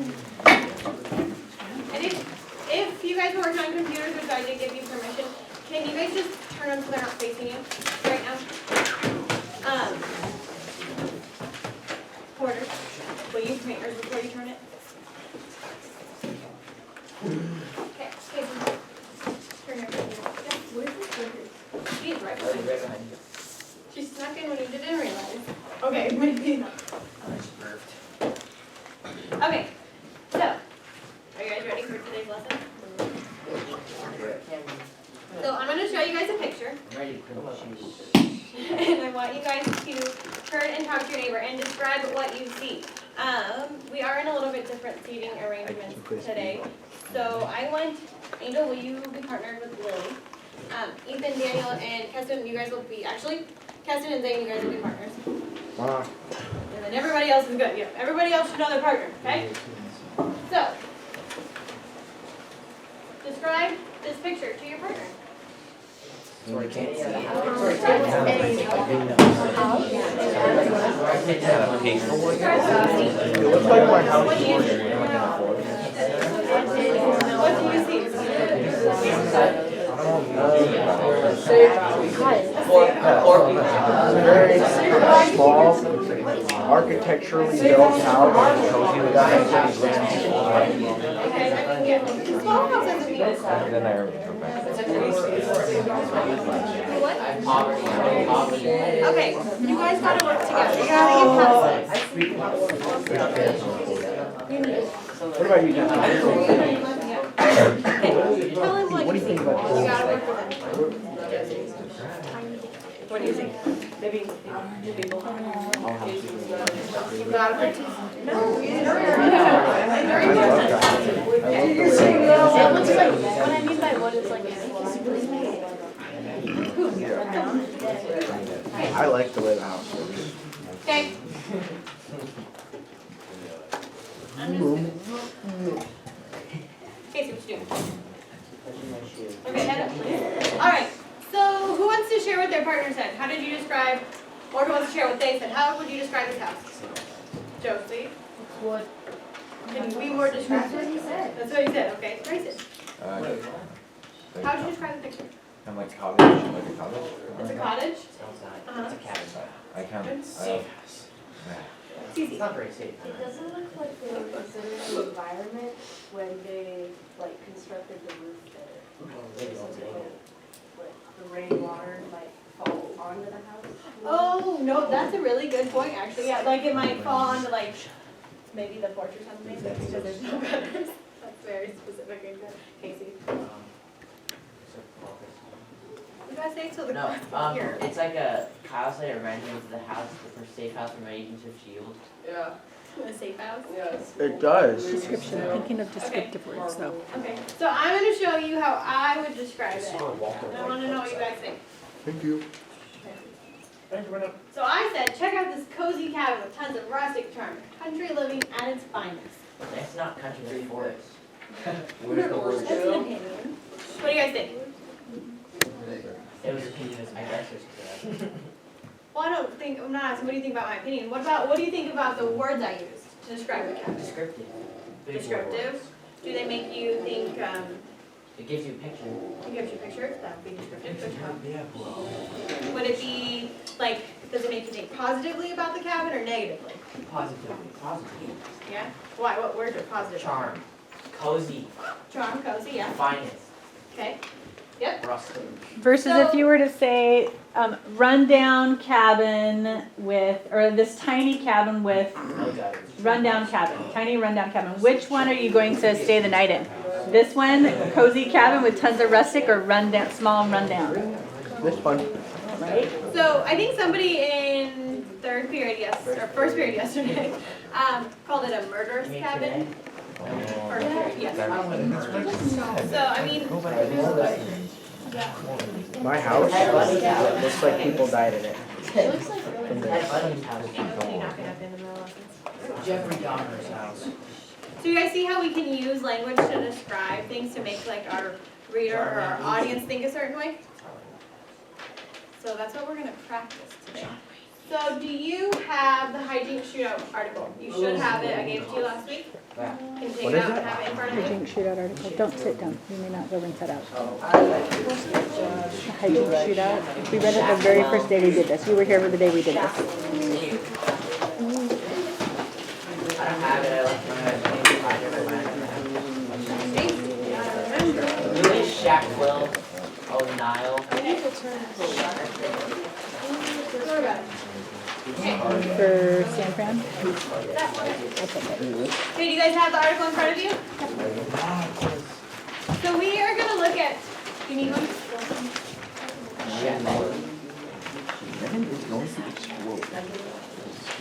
And if you guys are working on computers, which I did give you permission, can you guys just turn them so they're not facing you right now? Porter, will you paint yours before you turn it? Okay, turn your computer. Yeah, where's the Porter? She's right behind you. She snuck in when you didn't realize. Okay, maybe not. Okay, so, are you guys ready for today's lesson? So I'm going to show you guys a picture. And I want you guys to turn and talk to your neighbor and describe what you see. We are in a little bit different seating arrangements today. So I want, Angel, will you be partnered with Lily? Ethan, Daniel, and Keston, you guys will be, actually, Keston and Zane, you guys will be partners. And then everybody else is good. Yeah, everybody else should know their partner, okay? So, describe this picture to your partner. Sorry, can't see. It looks like my house. What do you see? Very small, architecturally built house. Small house doesn't mean okay, you guys gotta work together. You gotta get past this. What about you, John? Tell him what you think. You gotta work with him. What do you think? Maybe people. You gotta participate. No. It looks like, what I mean by what is like I like the way the house looks. Okay. Okay, so what you doing? Okay, head up, please. Alright, so who wants to share what their partner said? How did you describe, or who wants to share what they said? How would you describe this house? Josie? wood. Can you be more descriptive? That's what he said. That's what you said, okay. Grayson? How would you describe the picture? I'm like cottage, like a cottage. It's a cottage? It's Uh-huh. a cabin. I can't. It's easy. It's not very safe. It doesn't look like they were considering the environment when they like constructed the roof there. Like the rainwater might fall onto the house. Oh, no, that's a really good point, actually. Yeah, like it might fall onto like, maybe the porch or something, because there's no gutters. That's very specific and good. Casey? You guys say so the No, class here. it's like a, Kyle said it ran into the house, the safe house from Agents of S.H.I.E.L.D. Yeah, A safe house? yes. It does. Description, thinking of descriptive words though. Okay, so I'm going to show you how I would describe it. And I want to know what you guys think. Thank you. So I said, check out this cozy cabin with tons of rustic charm, country living at its finest. It's not country, it's forest. Where's the word? That's an opinion. What do you guys think? It was opinion, I guess. Well, I don't think, I'm not asking, what do you think about my opinion? What do you think about the words I used to describe the cabin? Descriptive. Big word Descriptive? words. Do they make you think, It gives you a picture. it gives you a picture? That would be descriptive. Good job. Would it be, like, does it make you think positively about the cabin or negatively? Positively. Positive. Yeah? Why? What words are positive? Charm. Cozy. Charm, cozy, yeah. Finest. Okay. Yep. Rustic. Versus So- if you were to say, rundown cabin with, or this tiny cabin with, No gutters. rundown cabin, tiny rundown cabin. Which one are you going to stay the night in? This one, cozy cabin with tons of rustic, or rundown, small and rundown? This fun. Right? So I think somebody in third period, or first period yesterday, called it a murderous You mean cabin. today? First period, yes. So, I mean, My house looks like people died in it. It looks like really Ted Bundy's house. you're not gonna have to in the middle of this. Jeffrey Dahmer's house. So you guys see how we can use language to describe things to make like our reader or our audience think a certain way? So that's what we're gonna practice today. So do you have the hygiene shootout article? You should have it, I gave it to you last week. Yeah. Can you take What it is out it? and have it in front of you? Hygiene shootout article. Don't sit down. You may not go rinse that out. Oh. The hygiene shootout. We read it the very first day we did this. You were here for the day we did this. I don't have it, I left my Louis Shackwill, oh Nile. For San Fran? Okay, do you guys have the article in front of you? So we are gonna look at, you need one?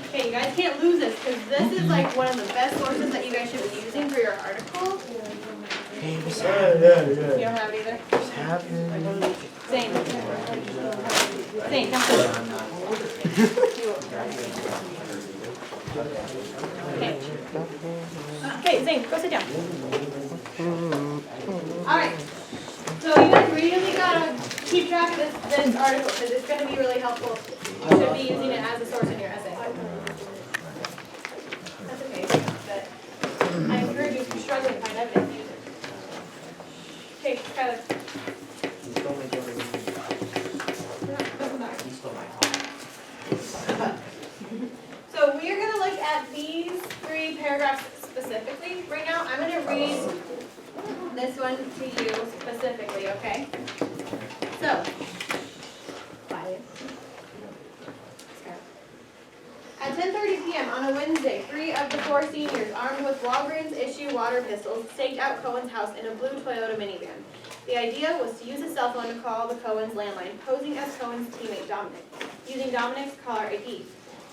Okay, you guys can't lose this, because this is like one of the best sources that you guys should be using for your article. You don't have it either? Zane. Zane, come sit. Okay. Okay, Zane, go sit down. Alright. So you guys really gotta keep track of this article, because it's gonna be really helpful. You should be using it as a source in your essay. That's okay, but I encourage you if you're struggling to find evidence, use it. Okay, Skylar. So we are going to look at these 3 paragraphs specifically. Right now, I'm going to read this one to you specifically, okay? So, quiet. At 10:30 p.m. on a Wednesday, 3 of the 4 seniors, armed with Walgreens issue water pistols, staked out Cohen's house in a blue Toyota minivan. The idea was to use a cell phone to call the Cohen's landline, posing as Cohen's teammate Dominic, using Dominic's caller ID.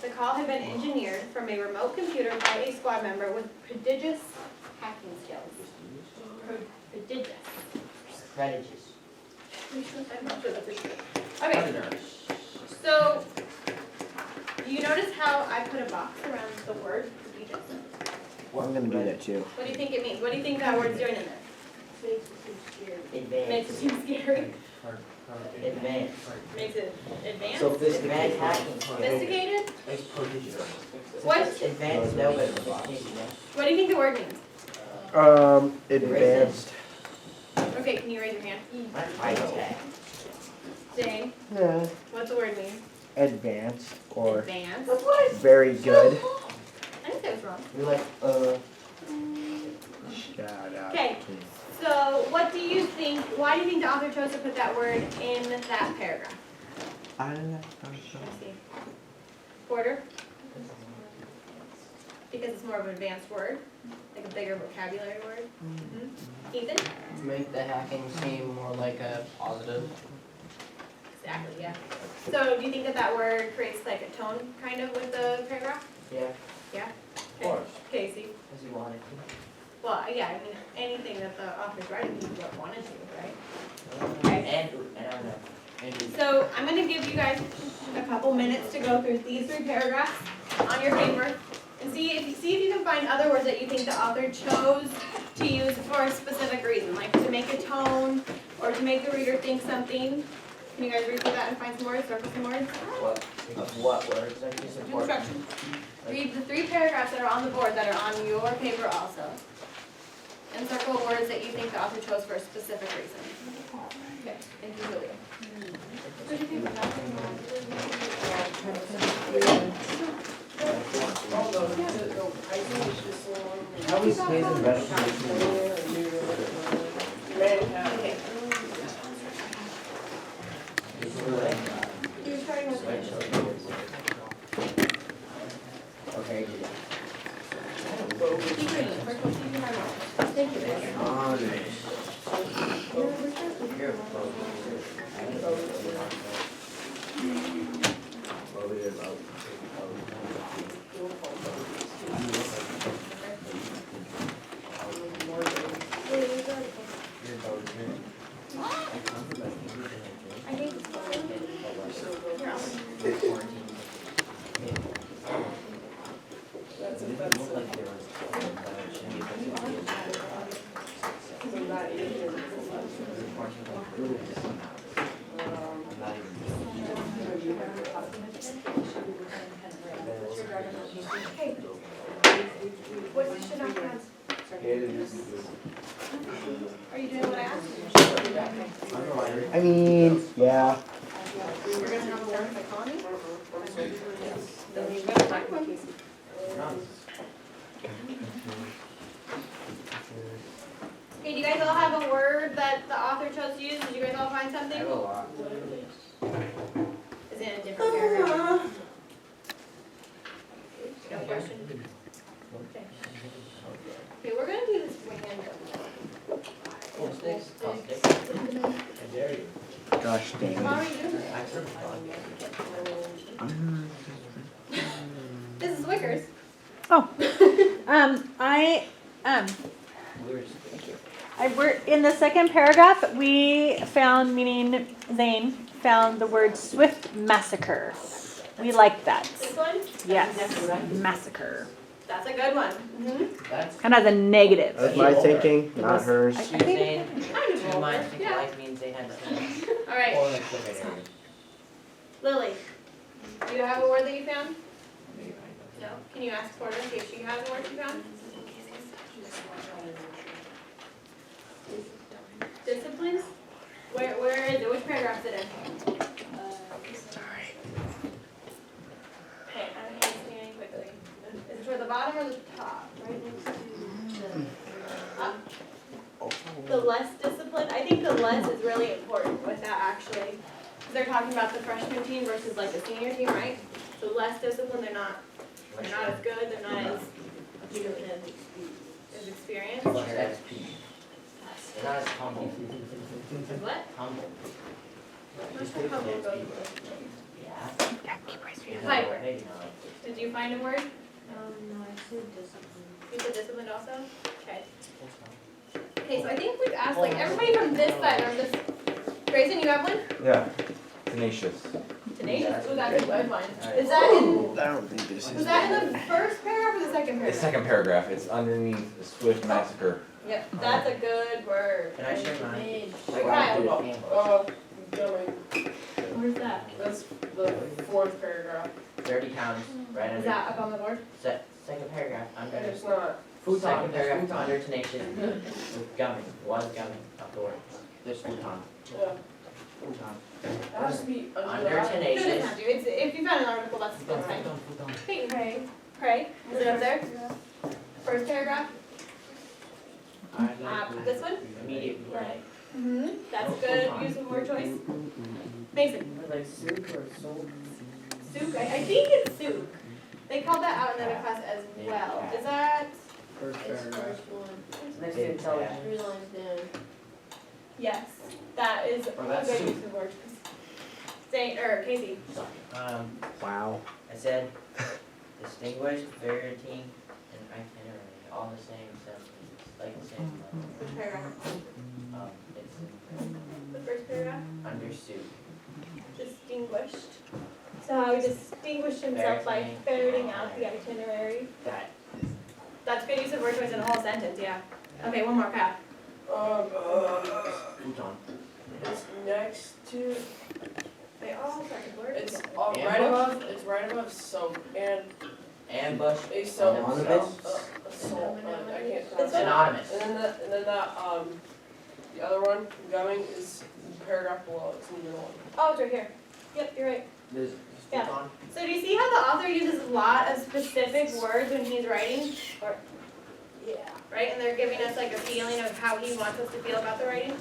The call had been engineered from a remote computer by a squad member with prodigious hacking skills. Prodigious. Prodigious. I'm not sure that's a true. Okay, so you notice how I put a box around the word prodigious? I'm gonna do that too. What do you think it means? What do you think that word's doing in there? Makes it seem scary. Advanced. Makes it advanced? Advanced hacking. Sophisticated? What? Advanced, no, but sophisticated, no. What do you think the word means? Advanced. Okay, can you raise your hand? That's high tech. Jane, Yeah. what's the word mean? Advanced or Advanced. very good. I didn't say it was wrong. You're like, Shout out. Okay. So what do you think, why do you think the author chose to put that word in that paragraph? I don't know. Let's see. Porter? Because it's more of an advanced word, like a bigger vocabulary word. Ethan? To make the hacking seem more like a positive. Exactly, yeah. So do you think that that word creates like a tone kind of with the paragraph? yeah, Yeah? of course, Casey? because you wanted to. Well, yeah, I mean, anything that the author's writing, he wanted to, right? Okay. And I don't know. So I'm gonna give you guys a couple minutes to go through these 3 paragraphs on your paper and see if you can find other words that you think the author chose to use for a specific reason, like to make a tone or to make the reader think something. Can you guys read through that and find some words, circle some words? What words are you supporting? Instructions. Read the 3 paragraphs that are on the board that are on your paper also. And circle words that you think the author chose for a specific reason. Okay, thank you, Julia. How is Space and Vegetables? Okay. You're starting with Okay. keep reading. First one, keep your hand on. Thank you, Vic. You're Okay. What should I have? Are you doing what I asked? I mean, yeah. We're gonna have a word for Connie? Then you gotta find one. Okay, do you guys all have a word that the author chose to use? Did you guys all find I something? have a lot. Is it in a different paragraph? No question? Okay, we're gonna do this random. Gosh dang How are it. you doing? This is Wickers. We're in the second paragraph. We found, meaning Zane found the word swift massacre. We like that. This one? Yes, massacre. That's a good one. Mm-hmm. That's Kind of the negative. That's my thinking, not hers. she was saying, Kind of two over. minds think Yeah. alike means they had the same. All right, Or like different areas. Lily, do you have a word that you found? No. Can you ask Porter if she has a word she found? Disciplines? Where is it? Which paragraph is it in? Okay, I'm scanning quickly. Is it toward the bottom or the top? Right next to up. The less disciplined. I think the less is really important with that actually. 'Cause they're talking about the freshman team versus like the senior team, right? So less disciplined, they're not as good, they're not as experienced. Less XP. They're not as humble. What? Humble. What's the humble go? Yeah. Piper. Maybe not. Did you find a word? No, I said discipline. You said disciplined also? Okay. Okay, so I think we've asked like everybody from this side or this. Grayson, you have one? Yeah, tenacious. Tenacious. Ooh, that's a good one. Is that in, I don't think this was that in the first paragraph or the second The paragraph? second paragraph, it's underneath the swift massacre. Yep, that's a good word. Can I share mine? Kyle, where's that? That's the fourth paragraph. 30 pounds, right Is under. that up on the board? Second paragraph, under. It's not. Second paragraph, under tenacious. With gumming, was gumming, up the word. There's futon. Yeah. It has to be under Under that. It doesn't tenacious. have to. It's, if you found an article, that's fine. Pray. Pray. Is it up there? First paragraph? This one? Immediate, right. Mm-hmm. That's good use of word choice. Mason. Like soup or soap? Souk. I think it's souk. They called that out in another class as well. Is that? First paragraph. Next to intelligence. Yes. That is Or a that's good souk. use of word choice. Say, or Casey. Wow. I said, distinguished, variety, and itinerary, all the same sentences, like the same. Which paragraph? It's The first paragraph? under soup. Distinguished. So how he distinguished himself by ferreting out the itinerary. That. That's good use of word choice in a whole sentence, yeah. Okay, one more, Kyle. Futon. It's next to, They all start with words. it's Ambush? right above soap and Ambush. a soap. Anonymous? Soap, I can't This pronounce one? it. Anonymous. And then that, the other one, gumming, is paragraph below, it's in the middle one. Oh, it's right here. Yep, you're right. There's Yeah. futon. So do you see how the author uses a lot of specific words when he's writing? Or, yeah, right? And they're giving us like a feeling of how he wants us to feel about the writing?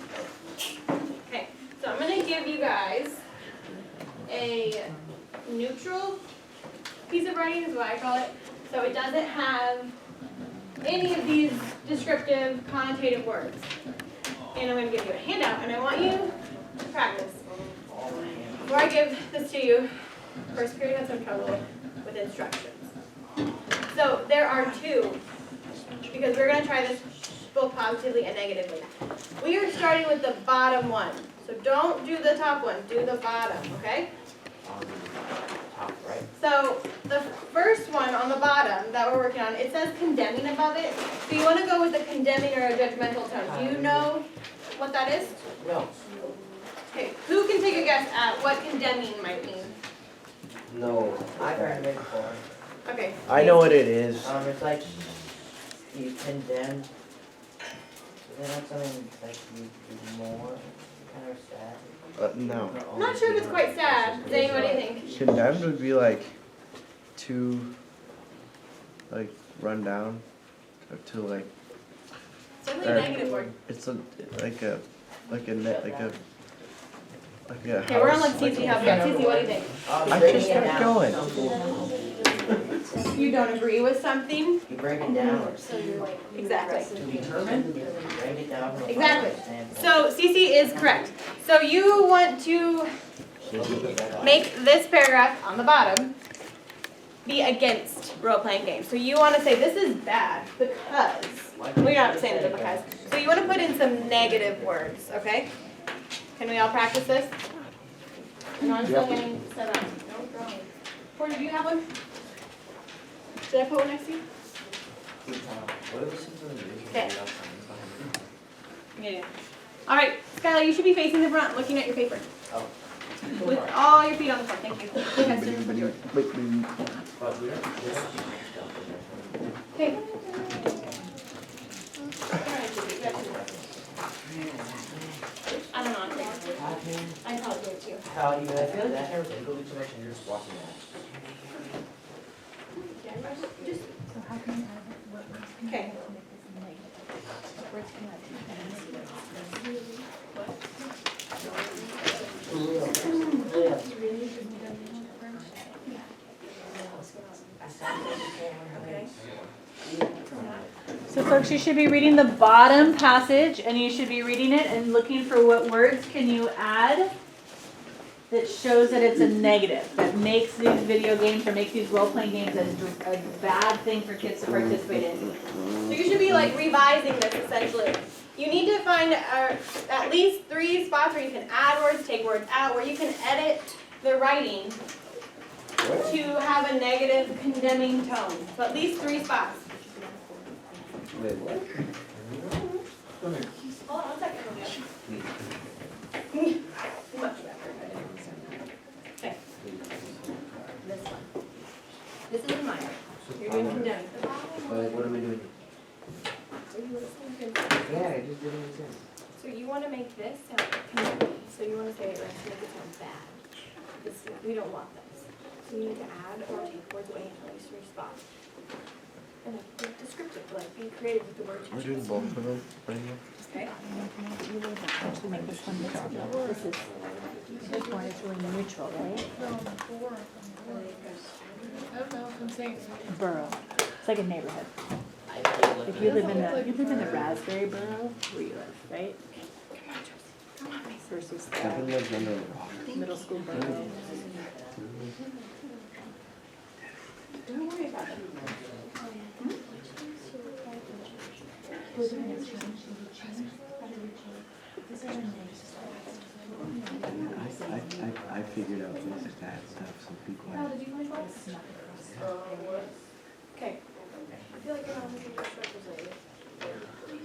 Okay, so I'm gonna give you guys a neutral piece of writing is what I call it. So it doesn't have any of these descriptive, connotative words. And I'm gonna give you a handout and I want you to practice. Before I give this to you, first period has some trouble with instructions. So there are two, because we're gonna try this both positively and negatively. We are starting with the bottom one. So don't do the top one, do the bottom, okay? Top right. So the first one on the bottom that we're working on, it says condemning above it. So you wanna go with the condemning or a judgmental tone. Do you know what that is? No. Okay, who can take a guess at what condemning might mean? No. I've heard of it before. Okay. I know what it is. It's like you condemned, is that something like you do more, kind of sad? No. I'm not sure if it's quite sad. Zane, what do you think? Condemned would be like too, like run down, or too like. It's definitely a negative word. It's a like a like a. Okay, we're on like CC Hub here. CC, what do you think? I just kept going. You don't agree with something? You break it down. So you're like. Exactly. To determine, you break it down from a Exactly. positive standpoint. So CC is correct. So you want to make this paragraph on the bottom be against role-playing games. So you want to say this is bad because, well, you're not saying it because. So you want to put in some negative words, okay? Can we all practice this? No, I'm still getting set up. No drawing. Porter, do you have one? Did I put one next to you? Okay. Yeah. All right, Skylar, you should be facing the front, looking at your paper. Oh. With all your feet on the floor. Thank you. Heston. Okay. I don't know. I probably did too. How you I feel like that never been really too much and you're just watching that. Okay. So folks, you should be reading the bottom passage and you should be reading it and looking for what words can you add that shows that it's a negative, that makes these video games or makes these role-playing games a bad thing for kids to participate in. So you should be like revising this essentially. You need to find at least 3 spots where you can add words, take words out, where you can edit the writing to have a negative condemning tone. So at least 3 spots. Wait, what? Hold on 1 second. Much better. Okay. This one. This is mine. You're doing condemning. What am I doing? Yeah, it just didn't make sense. So you want to make this sound condemning. So you want to say it right to make it sound bad. We don't want this. So you need to add or take words away in at least 3 spots. And be descriptive, like be creative with the words you We're doing choose. both of them right here. Okay? Actually make this one neutral. This one is really neutral, right? Borough. It's like a neighborhood. If you live in the raspberry borough where you live, right? Versus Kevin the lives under a rock. middle school borough. Don't worry about it. I figured out things like that stuff, so be quiet. Did you find those? Okay. I feel like you're not looking for represented. Did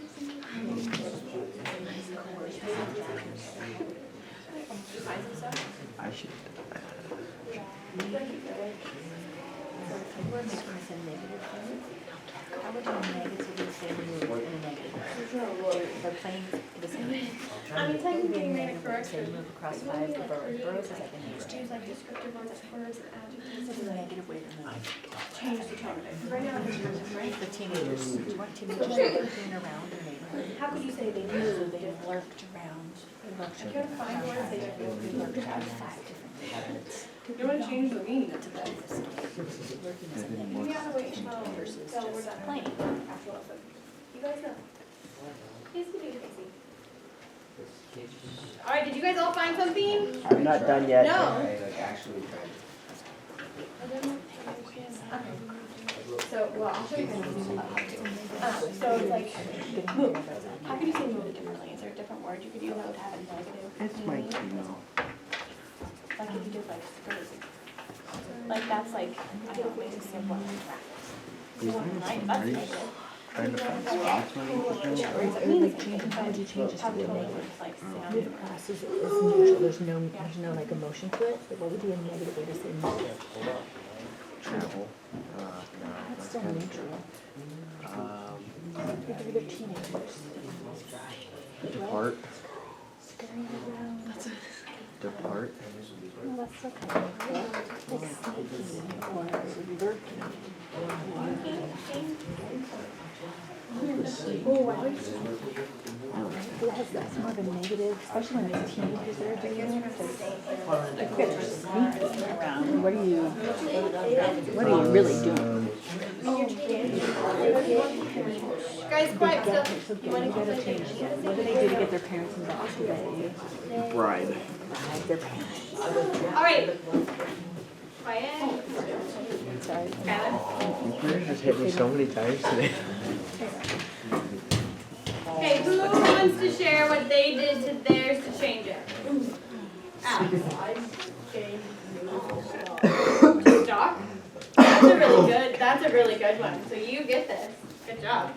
you find some stuff? I should. How would you negatively say the word in a negative? They're playing the same. I mean, technically you made it correct. Say move across 5 the boroughs. Boroughs is like a neighborhood. Use like descriptive words, words and adjectives. This is a negative way to move. Change the tone of it. Right now it's descriptive, right? The teenagers, you want teenagers lurking around your neighborhood. How could you say they So moved? they lurked around. They lurked I can't find words that you feel They lurked around 5 different neighborhoods. You want to change the meaning of that. Lurking is a You negative gotta wait until versus we're just done playing. after lesson. You guys know. Please do it, Casey. All right, did you guys all find something? I'm not done yet. No. I like actually tried. So, well, I'll show you guys. So it's like, move. How could you say move differently? Is there a different word you could use that would have a negative? It's my meaning? email. Like if you did like skirt. Like that's like, I don't know, maybe simple right? That's negative. Trying to find spots where you put them. How would you change this to be a negative? Like Move sound. across is neutral, there's no like emotion to it, but what would be a negative way to say move? travel. That's still neutral. They're teenagers. Depart. Scurrying around. Depart. Oh, that's okay. It's sneaking or lurking. Oh, wow. That's more of a negative, especially when it's teenagers that are doing it. Because kids are sneaking around. What are you really doing? Guys, quiet still. So you gotta change that. What do they do to get their parents involved today? Bride. Bribe their parents. All right. Quiet. Sorry. Skylar. You guys just hit me so many times today. Okay, who wants to share what they did to theirs to change it? Alex. Doc? That's a really good one. So you get this. Good job.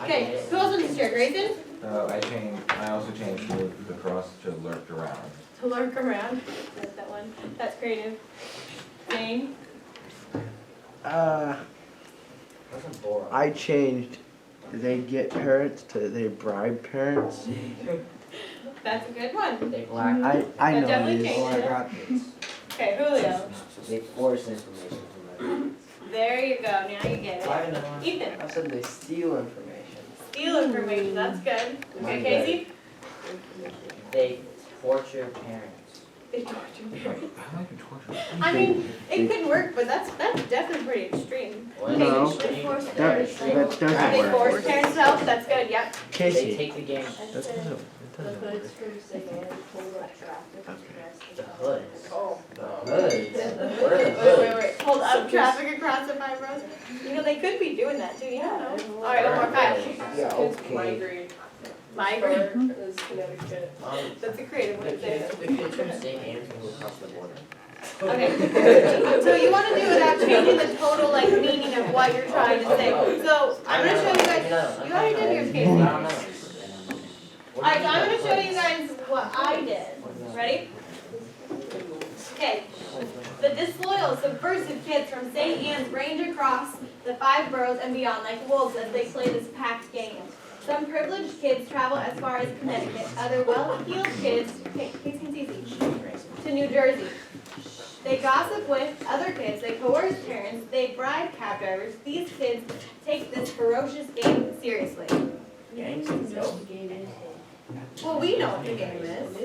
Okay, who else wants to share? Grayson? I also changed the cross to lurked around. To lurk around. That's that one. That's creative. Jane? Wasn't boring. I changed. They get parents to they bribe parents. That's a good one. They black. I That know definitely it is. changed Oh, I it. got this. Okay, Julio. They force information from my. There you go. Now you get it. Ethan. I said they steal information. Steal information. That's good. Okay, Casey? They torture parents. They torture parents. I like to torture. I mean, it could work, but that's definitely pretty extreme. What? No. They That doesn't They work. force parents to help. That's good. Yep. Casey. take the game. That doesn't The work. hoods from Sagan pulled up traffic. The hoods. Oh. The hoods. What are the hoods? Wait. Hold up traffic across the 5 rows. You know, they could be doing that too. You don't know. All right, one more. Kyle. Yeah, okay. Migrate. Is Connecticut. That's a creative way to say it. The kids from St. Anne's can go across the border. Okay. So you want to do without changing the total like meaning of what you're trying to say. So I'm gonna show you guys. You already did yours, Casey. I don't know. Alright, so I'm gonna show you guys what I did. Ready? Okay. The disloyal, subversive kids from St. Anne's range across the 5 boroughs and beyond like wolves as they play this packed game. Some privileged kids travel as far as Connecticut. Other well-heeled kids, Casey and Cece, to New Jersey. They gossip with other kids. They coerce parents. They bribe cab drivers. These kids take this ferocious game seriously. Well, we know what the game is.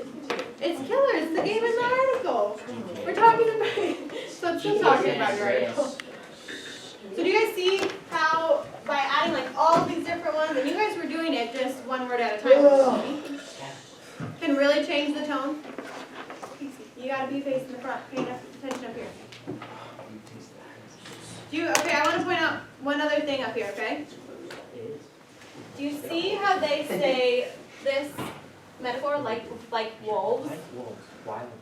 It's killer. It's the game in the article. We're talking about it. So I'm still talking about your article. So do you guys see how by adding like all these different ones, and you guys were doing it just one word at a time, can really change the tone? You gotta be facing the front, paying attention up here. Okay, I want to point out one other thing up here, okay? Do you see how they say this metaphor like wolves?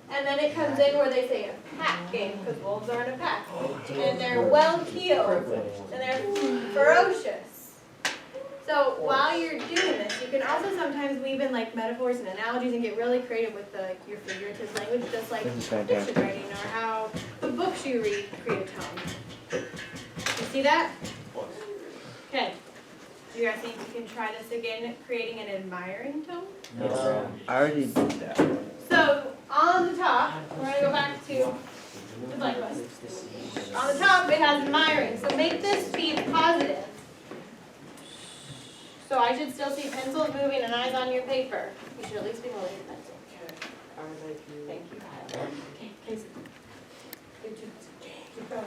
And then it comes in where they say a pack game, because wolves are in a pack. And they're well-heeled, and they're ferocious. So while you're doing this, you can also sometimes weave in like metaphors and analogies and get really creative with your figurative language, just like This is fiction fantastic. writing or how the books you read create a tone. You see that? Okay. Do you guys think you can try this again, creating an admiring tone? No. I already did that. So on the top, we're gonna go back to the blank one. On the top, it has admiring. So make this be positive. So I should still see pencils moving and eyes on your paper. You should at least be holding your pencil. Thank you. Okay, Casey. Keep going.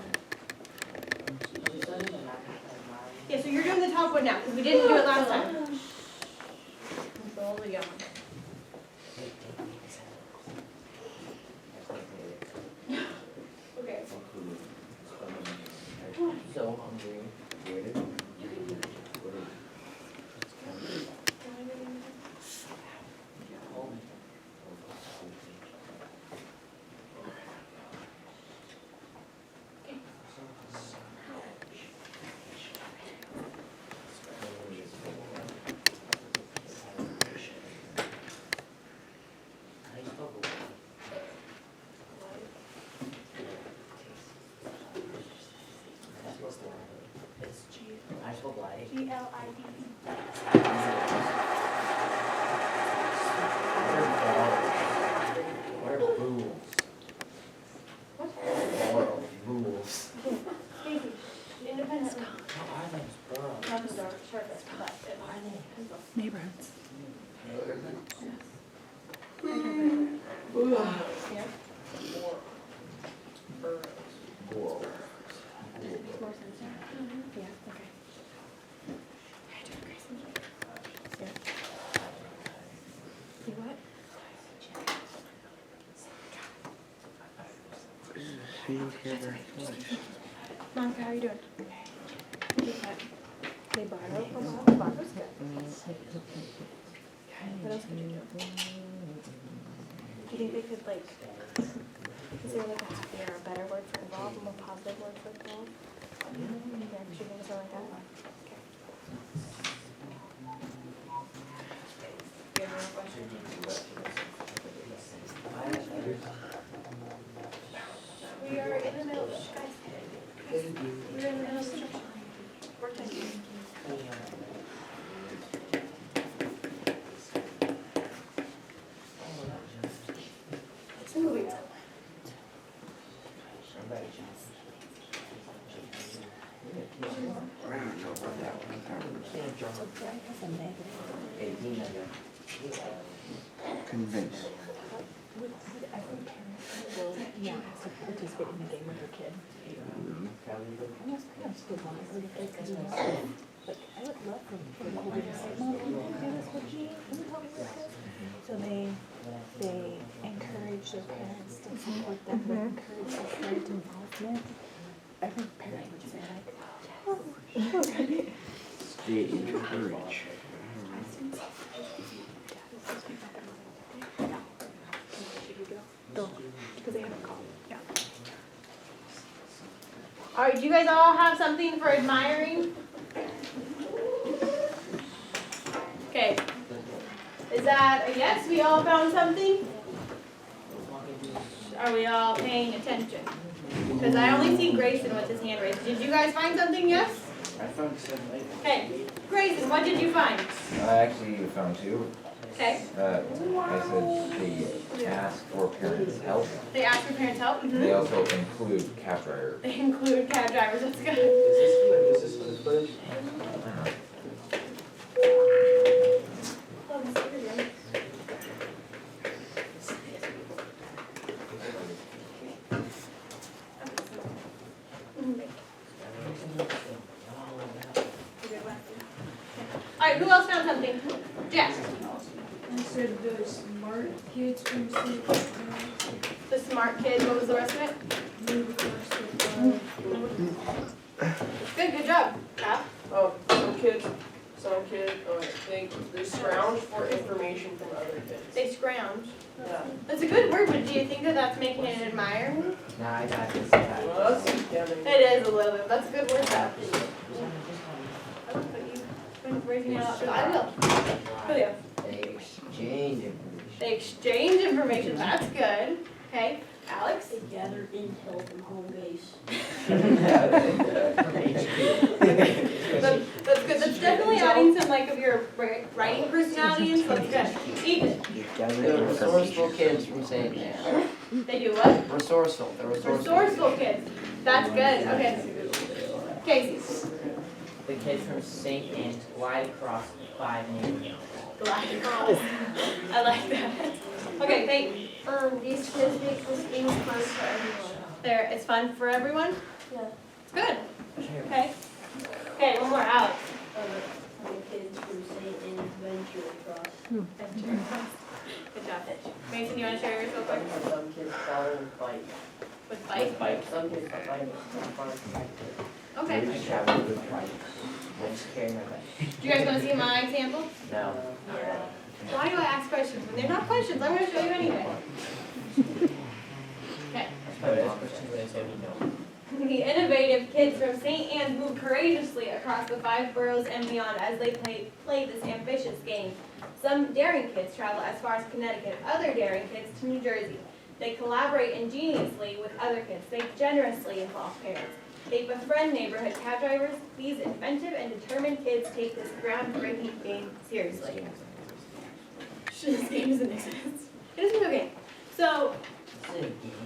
Yeah, so you're doing the top one now, because we didn't do it last time. Slowly going. Okay. So hungry. Monica, how are you doing? They borrow from us, borrow's good. What else could you do? Do you think they could like, is there like a happier or a better word for involved, a more positive word for involved? Yeah, could you think of something like that? Okay. Do you have any questions? We are in the middle, guys. We're in the middle of construction. Work time. It's moving. Convince. Yeah, to participate in the game with your kid. And that's kind of good one. I heard if they could do that. Like, I would love for people to just say, Mom, can you do this with me? Can you help me with this? So they encourage their parents to support them, they encourage their parent involvement. I think parents would say like, oh, okay. State encourage. Because they haven't called. Yeah. All right, do you guys all have something for admiring? Okay. Is that a yes? We all found something? Are we all paying attention? Because I only see Grayson with his hand raised. Did you guys find something, yes? I found something. Okay. Grayson, what did you find? I actually found two. Okay. I said they ask for parents' help. They ask for parents' help. They also include cab driver. They include cab drivers. That's good. Is this for the footage? All right, who else found something? Jack. I said the smart kids from St. The smart kid. What was the rest of it? Good job. Kyle? Oh, some kid, they scrounge for information from other kids. They scrounge. Yeah. That's a good word, but do you think that that's making it admiring? Nah, I got this. Well, that's condemning. It is a little bit. That's a good word, though. I don't think you've been breaking it out. I will. Julio. They exchange information. They exchange information. That's good. Okay. Alex? They gather intel from home base. That's good. That's definitely adding some like of your writing personality in, so that's good. Ethan? The resourceful kids from St. Anne. They do what? Resourceful, they're resourceful. Resourceful kids. That's good. Okay. Casey? The kids from St. Anne's glide across the 5 neighborhoods. Glide across. I like that. Okay, thank. These kids make this game fun for everyone. It's fun for everyone? Yeah. It's good. Okay. Okay, one more. Alex. The kids from St. Anne's venture across. Good job. Mason, you want to share yours real quick? Some kids follow with bikes. With bike? Some kids follow with bikes. Okay. I travel with bikes. I just carry my bike. Do you guys want to see my example? No. Why do I ask questions? When they're not questions, I'm going to show you anyway. Okay. That's my best question when I say we know. The innovative kids from St. Anne's move courageously across the 5 boroughs and beyond as they play this ambitious game. Some daring kids travel as far as Connecticut, other daring kids to New Jersey. They collaborate ingeniously with other kids. They generously involve parents. They befriend neighborhood cab drivers. These inventive and determined kids take this groundbreaking game seriously. This game doesn't make sense. It isn't a game. So,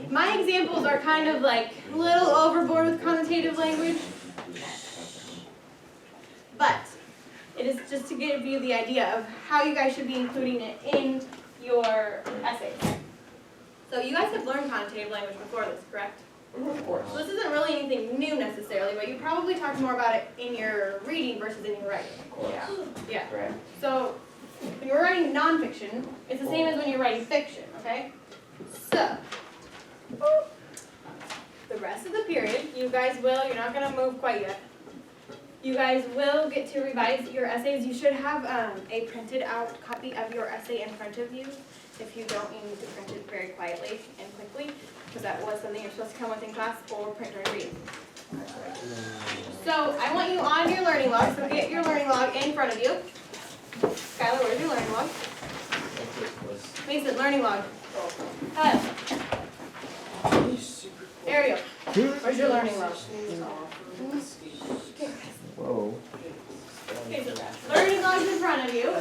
my examples are kind of like a little overboard with connotative language, but it is just to give you the idea of how you guys should be including it in your essays. So you guys have learned connotative language before this, correct? Of course. So this isn't really anything new necessarily, but you probably talked more about it in your reading versus in your writing. Yeah. Yeah. Correct. So when you're writing nonfiction, it's the same as when you're writing fiction, okay? So, rest of the period, you guys will, you're not gonna move quite yet. You guys will get to revise your essays. You should have a printed out copy of your essay in front of you. If you don't, you need to print it very quietly and quickly, because that was something you're supposed to come with in class or print during reading. So I want you on your learning log, so get your learning log in front of you. Skylar, where's your learning log? Mason, learning log. Kyle. Ariel, where's your learning log? Whoa. Okay, so learning log's in front of you.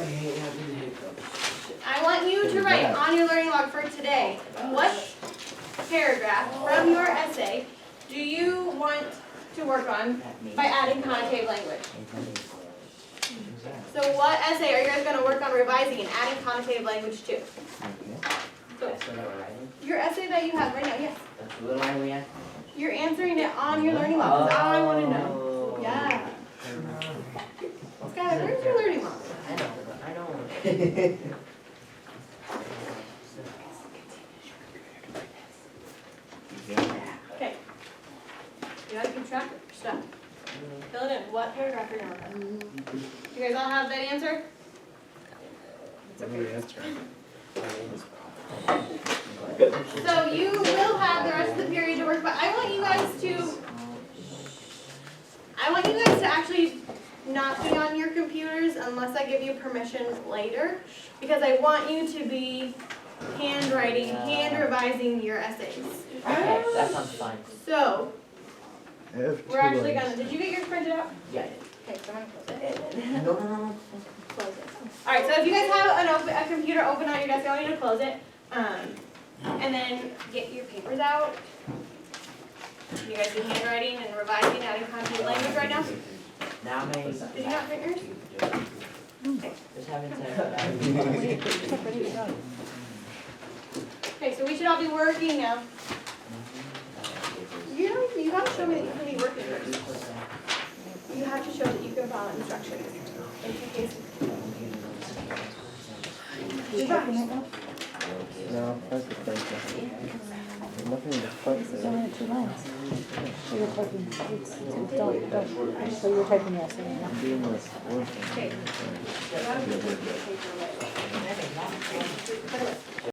I want you to write on your learning log for today, what paragraph from your essay do you want to work on by adding connotative language? So what essay are you guys going to work on revising and adding connotative language to? So, your essay that you have right now, yes. That's the little line we have? You're answering it on your learning log, that's all I want to know. Yeah. Skylar, where's your learning log? I know. Okay. You gotta keep track of your stuff. Fill it in. What paragraph are you on? You guys all have that answer? It's okay. So you will have the rest of the period to work, but I want you guys to actually not be on your computers unless I give you permission later, because I want you to be hand revising your essays. Okay, that sounds fine. So, I have we're actually two gonna, did you get yours printed out? Yeah, I did. Okay, so I'm gonna close it. No. Close it. Alright, so if you guys have a computer open on your desk, I want you to close it. And then get your papers out. You guys do handwriting and revising, adding content language right now? Now may. Did you not print yours? Just haven't said. Okay, so we should all be working now. You gotta show me that you can be working first. You have to show that you can follow instructions. In two cases. You typing right now? No, that's the thing. Nothing to fuck It's with. only 2 lines. So you're typing, don't. So you're typing yes or no? I'm doing this work. Okay. You gotta put your paper away. Put it away.